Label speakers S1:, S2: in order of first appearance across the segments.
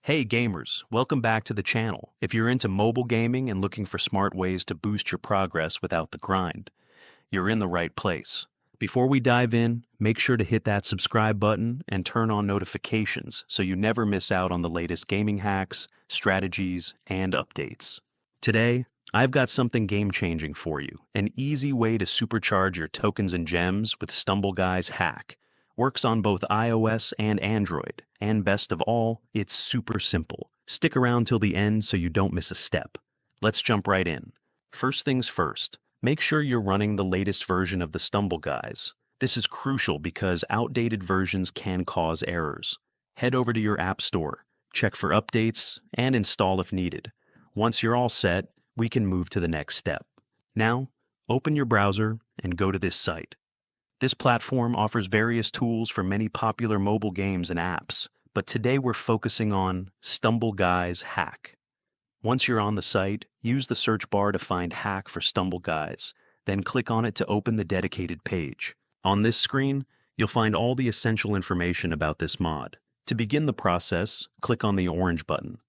S1: Hey gamers, welcome back to the channel. If you're into mobile gaming and looking for smart ways to boost your progress without the grind, you're in the right place. Before we dive in, make sure to hit that subscribe button and turn on notifications so you never miss out on the latest gaming hacks, strategies, and updates. Today, I've got something game-changing for you, an easy way to supercharge your tokens and gems with StumbleGuy's hack. Works on both iOS and Android, and best of all, it's super simple. Stick around till the end so you don't miss a step. Let's jump right in. First things first, make sure you're running the latest version of the StumbleGuys. This is crucial because outdated versions can cause errors. Head over to your app store, check for updates, and install if needed. Once you're all set, we can move to the next step. Now, open your browser and go to this site. This platform offers various tools for many popular mobile games and apps, but today we're focusing on StumbleGuy's hack. Once you're on the site, use the search bar to find Hack for StumbleGuys, then click on it to open the dedicated page. On this screen, you'll find all the essential information about this mod. To begin the process, click on the orange button,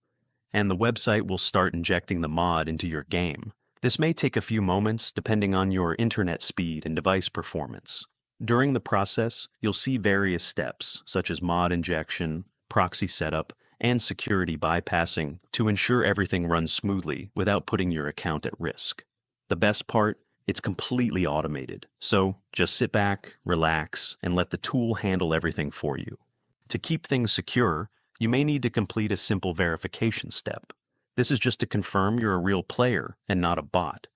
S1: and the website will start injecting the mod into your game. This may take a few moments depending on your internet speed and device performance. During the process, you'll see various steps, such as mod injection, proxy setup, and security bypassing to ensure everything runs smoothly without putting your account at risk. The best part, it's completely automated, so just sit back, relax, and let the tool handle everything for you. To keep things secure, you may need to complete a simple verification step. This is just to confirm you're a real player and not a bot.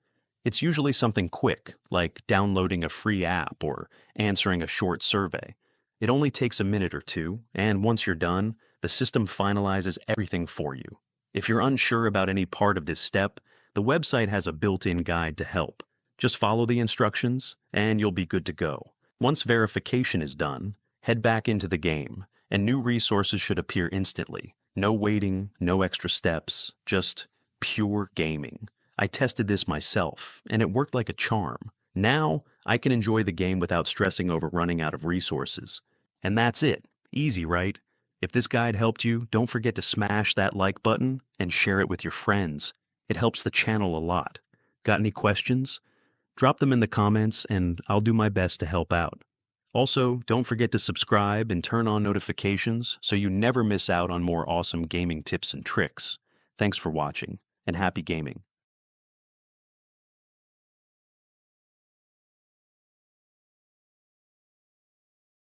S1: It's usually something quick, like downloading a free app or answering a short survey. It only takes a minute or two, and once you're done, the system finalizes everything for you. If you're unsure about any part of this step, the website has a built-in guide to help. Just follow the instructions, and you'll be good to go. Once verification is done, head back into the game, and new resources should appear instantly. No waiting, no extra steps, just pure gaming. I tested this myself, and it worked like a charm. Now, I can enjoy the game without stressing over running out of resources. And that's it. Easy, right? If this guide helped you, don't forget to smash that like button and share it with your friends. It helps the channel a lot. Got any questions? Drop them in the comments, and I'll do my best to help out. Also, don't forget to subscribe and turn on notifications so you never miss out on more awesome gaming tips and tricks. Thanks for watching, and happy gaming.